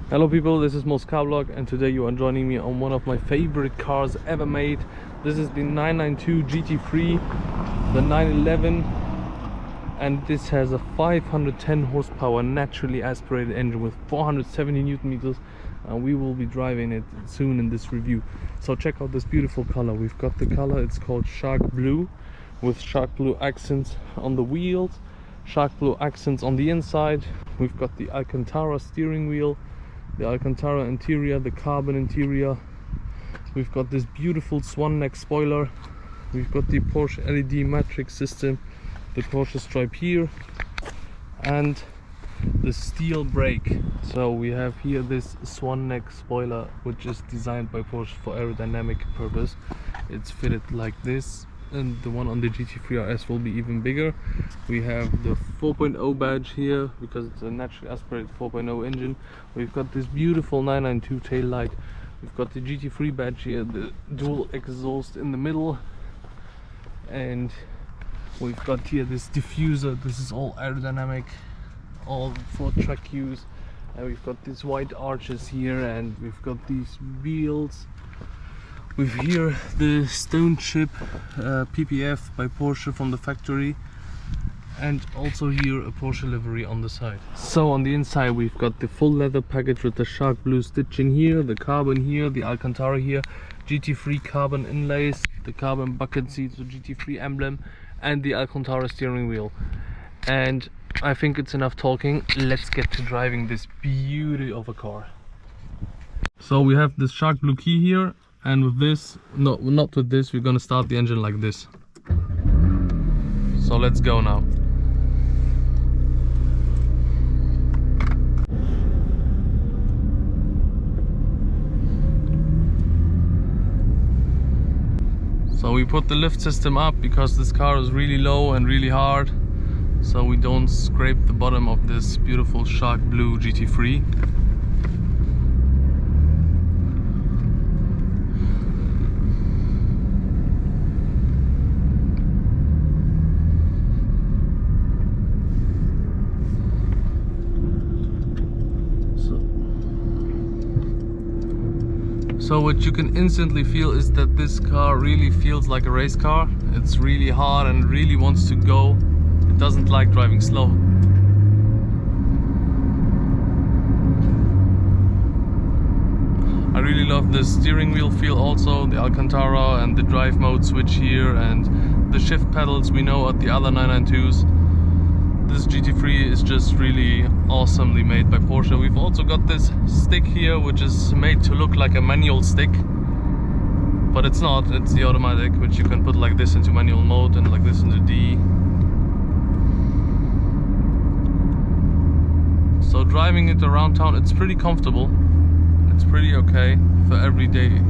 Hello people, this is Moscarblog and today you are joining me on one of my favorite cars ever made. This is the 992 GT3, the 911, and this has a 510 horsepower naturally aspirated engine with 470 Newton meters, and we will be driving it soon in this review. So check out this beautiful color. We've got the color, it's called shark blue, with shark blue accents on the wheels, shark blue accents on the inside. We've got the Alcantara steering wheel, the Alcantara interior, the carbon interior. We've got this beautiful swan neck spoiler. We've got the Porsche LED matrix system, the Porsche stripe here, and the steel brake. So we have here this swan neck spoiler, which is designed by Porsche for aerodynamic purpose. It's fitted like this, and the one on the GT3 RS will be even bigger. We have the 4.0 badge here because it's a naturally aspirated 4.0 engine. We've got this beautiful 992 tail light. We've got the GT3 badge here, the dual exhaust in the middle, and we've got here this diffuser. This is all aerodynamic, all for track use. And we've got these white arches here, and we've got these wheels. We've here the stone chip PPF by Porsche from the factory, and also here a Porsche livery on the side. So on the inside we've got the full leather package with the shark blue stitching here, the carbon here, the Alcantara here, GT3 carbon inlays, the carbon bucket seats, the GT3 emblem, and the Alcantara steering wheel. And I think it's enough talking. Let's get to driving this beauty of a car. So we have this shark blue key here, and with this, not with this, we're gonna start the engine like this. So let's go now. So we put the lift system up because this car is really low and really hard, so we don't scrape the bottom of this beautiful shark blue GT3. So what you can instantly feel is that this car really feels like a race car. It's really hard and really wants to go. It doesn't like driving slow. I really love the steering wheel feel also, the Alcantara and the drive mode switch here, and the shift pedals we know at the other 992s. This GT3 is just really awesomely made by Porsche. We've also got this stick here, which is made to look like a manual stick, but it's not. It's the automatic, which you can put like this into manual mode and like this into D. So driving it around town, it's pretty comfortable. It's pretty okay for every day.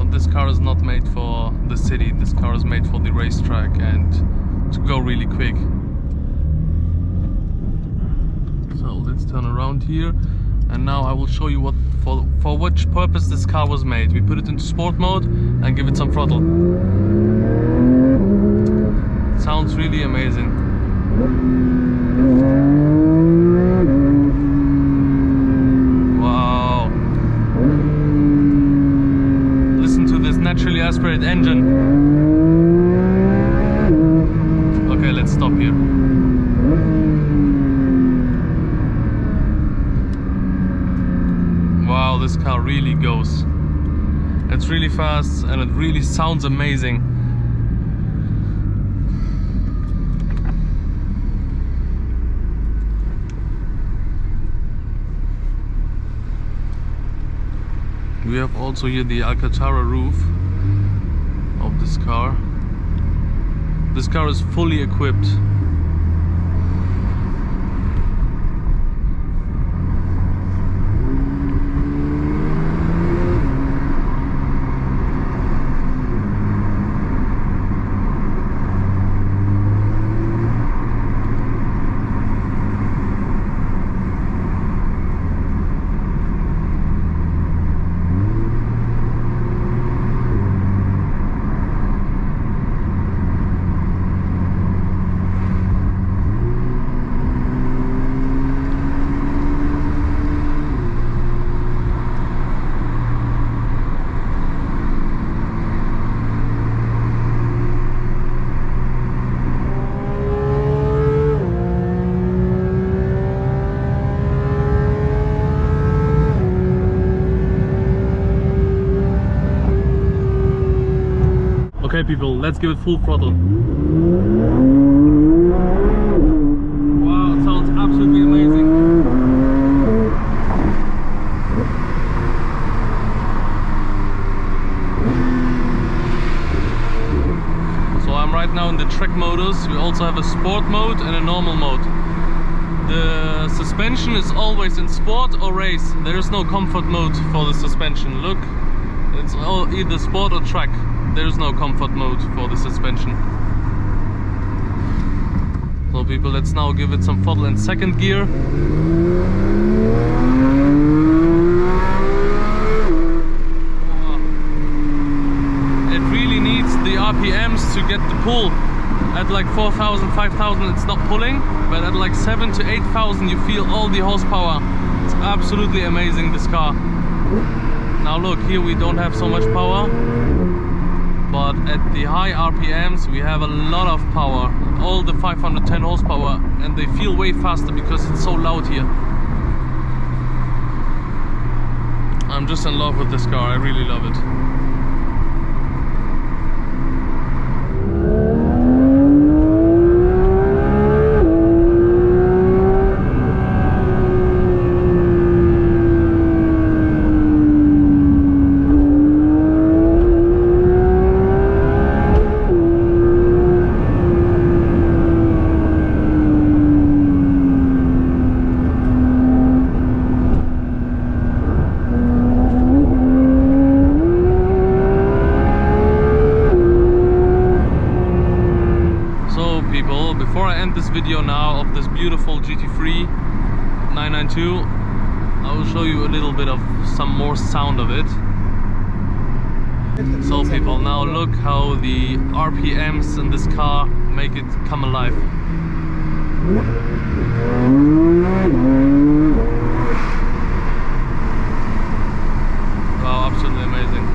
This car is not made for the city. This car is made for the racetrack and to go really quick. So let's turn around here, and now I will show you what for which purpose this car was made. We put it into sport mode and give it some throttle. It sounds really amazing. Naturally aspirated engine. Okay, let's stop here. Wow, this car really goes. It's really fast and it really sounds amazing. We have also here the Alcantara roof of this car. This car is fully equipped. Okay people, let's give it full throttle. Wow, it sounds absolutely amazing. So I'm right now in the track modus. We also have a sport mode and a normal mode. The suspension is always in sport or race. There is no comfort mode for the suspension. Look, it's all either sport or track. There is no comfort mode for the suspension. So people, let's now give it some throttle in second gear. It really needs the RPMs to get the pull. At like 4,000, 5,000 it's not pulling, but at like 7,000 to 8,000 you feel all the horsepower. It's absolutely amazing, this car. Now look, here we don't have so much power, but at the high RPMs we have a lot of power. All the 510 horsepower, and they feel way faster because it's so loud here. I'm just in love with this car, I really love it. Before I end this video now of this beautiful GT3 992, I will show you a little bit of some more sound of it. So people, now look how the RPMs in this car make it come alive. Wow, absolutely amazing.